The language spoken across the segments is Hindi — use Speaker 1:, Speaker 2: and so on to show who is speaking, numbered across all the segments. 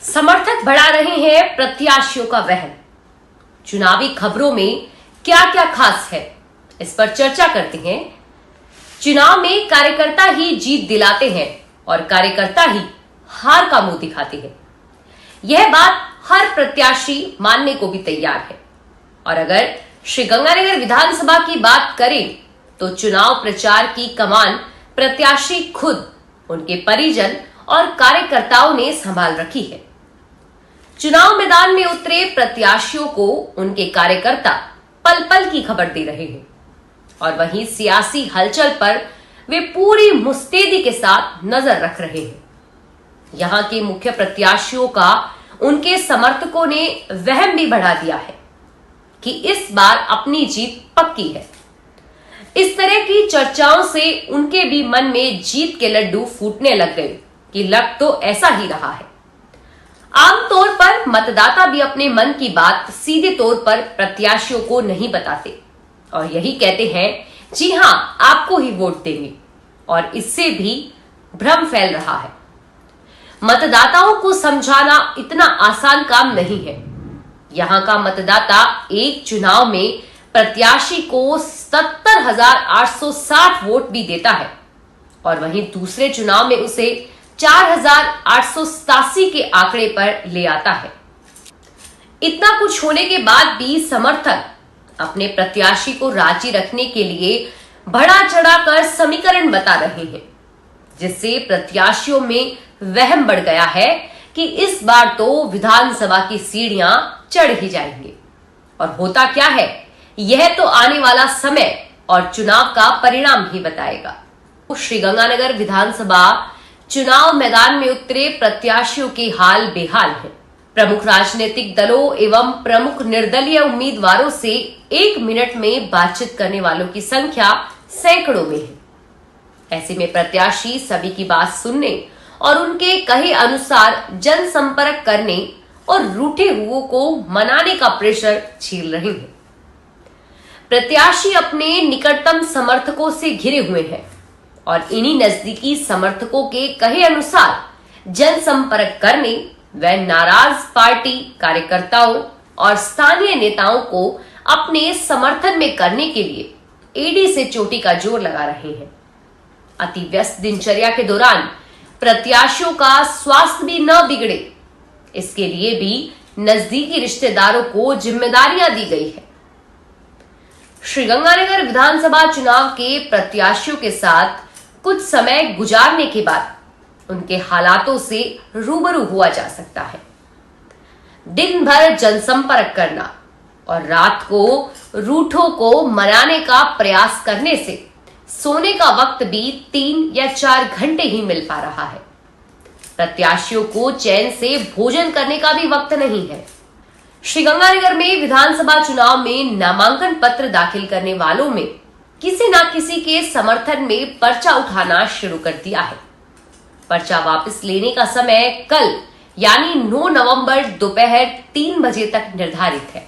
Speaker 1: समर्थक बढ़ा रहे हैं प्रत्याशियों का वहन। चुनावी खबरों में क्या क्या खास है, इस पर चर्चा करते हैं। चुनाव में कार्यकर्ता ही जीत दिलाते हैं और कार्यकर्ता ही हार का मुंह दिखाते हैं। यह बात हर प्रत्याशी मानने को भी तैयार है। और अगर श्रीगंगानगर विधानसभा की बात करें तो चुनाव प्रचार की कमान प्रत्याशी खुद, उनके परिजन और कार्यकर्ताओं ने संभाल रखी है। चुनाव मैदान में उतरे प्रत्याशियों को उनके कार्यकर्ता पल पल की खबर दे रहे हैं और वहीं सियासी हलचल पर वे पूरी मुस्तैदी के साथ नजर रख रहे हैं। यहां के मुख्य प्रत्याशियों का उनके समर्थकों ने वहम भी बढ़ा दिया है कि इस बार अपनी जीत पक्की है। इस तरह की चर्चाओं से उनके भी मन में जीत के लड्डू फूटने लग गए कि लग तो ऐसा ही रहा है। आमतौर पर मतदाता भी अपने मन की बात सीधे तौर पर प्रत्याशियों को नहीं बताते और यही कहते हैं, जी हां, आपको ही वोट देंगे, और इससे भी भ्रम फैल रहा है। मतदाताओं को समझाना इतना आसान काम नहीं है। यहां का मतदाता एक चुनाव में प्रत्याशी को 70,860 वोट भी देता है और वहीं दूसरे चुनाव में उसे 4,887 के आंकड़े पर ले आता है। इतना कुछ होने के बाद भी समर्थक अपने प्रत्याशी को राजी रखने के लिए बढ़ा चढ़ाकर समीकरण बता रहे हैं, जिससे प्रत्याशियों में वहम बढ़ गया है कि इस बार तो विधानसभा की सीढ़ियां चढ़ ही जाएंगे। और होता क्या है, यह तो आने वाला समय और चुनाव का परिणाम ही बताएगा। श्रीगंगानगर विधानसभा चुनाव मैदान में उतरे प्रत्याशियों के हाल बेहाल है। प्रमुख राजनीतिक दलों एवं प्रमुख निर्दलीय उम्मीदवारों से 1 मिनट में बातचीत करने वालों की संख्या सैकड़ों में है। ऐसे में प्रत्याशी सभी की बात सुनने और उनके कहे अनुसार जनसंपर्क करने और रूठे हुओं को मनाने का प्रेशर झेल रहे हैं। प्रत्याशी अपने निकटतम समर्थकों से घिरे हुए हैं और इन्हीं नजदीकी समर्थकों के कहे अनुसार जनसंपर्क करने व नाराज पार्टी कार्यकर्ताओं और स्थानीय नेताओं को अपने समर्थन में करने के लिए एड़ी से चोटी का जोर लगा रहे हैं। अति व्यस्त दिनचर्या के दौरान प्रत्याशियों का स्वास्थ्य भी न बिगड़े, इसके लिए भी नजदीकी रिश्तेदारों को जिम्मेदारियां दी गई है। श्रीगंगानगर विधानसभा चुनाव के प्रत्याशियों के साथ कुछ समय गुजारने के बाद उनके हालातों से रूबरू हुआ जा सकता है। दिन भर जनसंपर्क करना और रात को रूठों को मनाने का प्रयास करने से सोने का वक्त भी 3 या 4 घंटे ही मिल पा रहा है। प्रत्याशियों को चैन से भोजन करने का भी वक्त नहीं है। श्रीगंगानगर में विधानसभा चुनाव में नामांकन पत्र दाखिल करने वालों में किसी न किसी के समर्थन में पर्चा उठाना शुरू कर दिया है। पर्चा वापस लेने का समय कल यानी 9 नवंबर दोपहर 3 बजे तक निर्धारित है।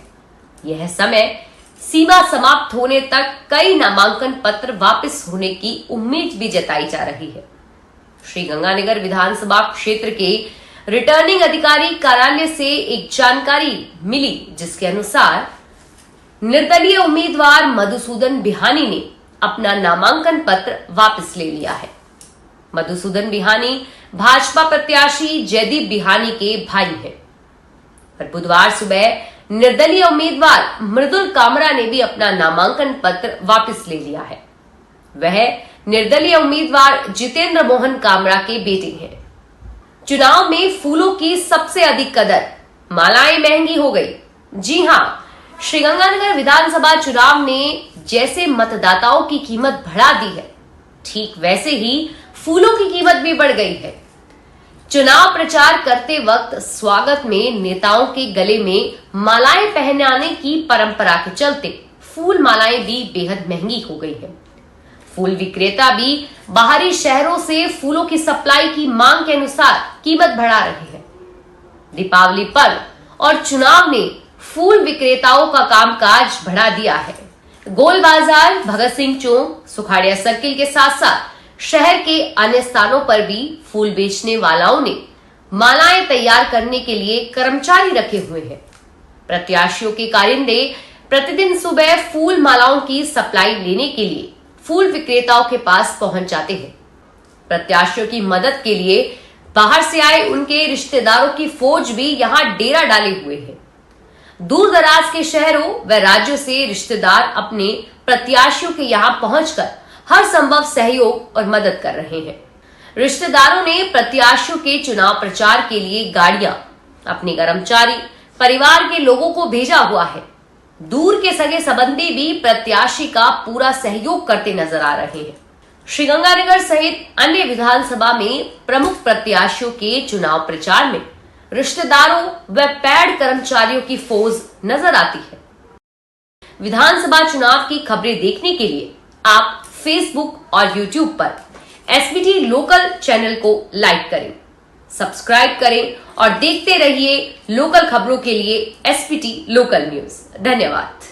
Speaker 1: यह समय सीमा समाप्त होने तक कई नामांकन पत्र वापस होने की उम्मीद भी जताई जा रही है। श्रीगंगानगर विधानसभा क्षेत्र के रिटर्निंग अधिकारी कार्यालय से एक जानकारी मिली, जिसके अनुसार निर्दलीय उम्मीदवार मधुसूदन बिहानी ने अपना नामांकन पत्र वापस ले लिया है। मधुसूदन बिहानी भाजपा प्रत्याशी जयदीप बिहानी के भाई हैं। और बुधवार सुबह निर्दलीय उम्मीदवार मृदुल कामरा ने भी अपना नामांकन पत्र वापस ले लिया है। वह निर्दलीय उम्मीदवार जितेंद्र मोहन कामरा के बेटे हैं। चुनाव में फूलों की सबसे अधिक कदर, मालाएं महंगी हो गई। जी हां, श्रीगंगानगर विधानसभा चुनाव ने जैसे मतदाताओं की कीमत बढ़ा दी है, ठीक वैसे ही फूलों की कीमत भी बढ़ गई है। चुनाव प्रचार करते वक्त स्वागत में नेताओं के गले में मालाएं पहनाने की परंपरा के चलते फूल मालाएं भी बेहद महंगी हो गई है। फूल विक्रेता भी बाहरी शहरों से फूलों की सप्लाई की मांग के अनुसार कीमत बढ़ा रहे हैं। दीपावली पर्व और चुनाव ने फूल विक्रेताओं का कामकाज बढ़ा दिया है। गोल बाजार, भगत सिंह चौक, सुखाड़िया सर्किल के साथ साथ शहर के अन्य स्थानों पर भी फूल बेचने वालों ने मालाएं तैयार करने के लिए कर्मचारी रखे हुए हैं। प्रत्याशियों के कारिंदे प्रतिदिन सुबह फूल मालाओं की सप्लाई लेने के लिए फूल विक्रेताओं के पास पहुंच जाते हैं। प्रत्याशियों की मदद के लिए बाहर से आए उनके रिश्तेदारों की फौज भी यहां डेरा डाले हुए है। दूर दराज के शहरों व राज्यों से रिश्तेदार अपने प्रत्याशियों के यहां पहुंचकर हर संभव सहयोग और मदद कर रहे हैं। रिश्तेदारों ने प्रत्याशियों के चुनाव प्रचार के लिए गाड़ियां, अपने कर्मचारी, परिवार के लोगों को भेजा हुआ है। दूर के सगे संबंधी भी प्रत्याशी का पूरा सहयोग करते नजर आ रहे हैं। श्रीगंगानगर सहित अन्य विधानसभा में प्रमुख प्रत्याशियों के चुनाव प्रचार में रिश्तेदारों व पैड कर्मचारियों की फौज नजर आती है। विधानसभा चुनाव की खबरें देखने के लिए आप फेसबुक और यूट्यूब पर एसबीटी लोकल चैनल को लाइक करें, सब्सक्राइब करें और देखते रहिए लोकल खबरों के लिए एसबीटी लोकल न्यूज। धन्यवाद।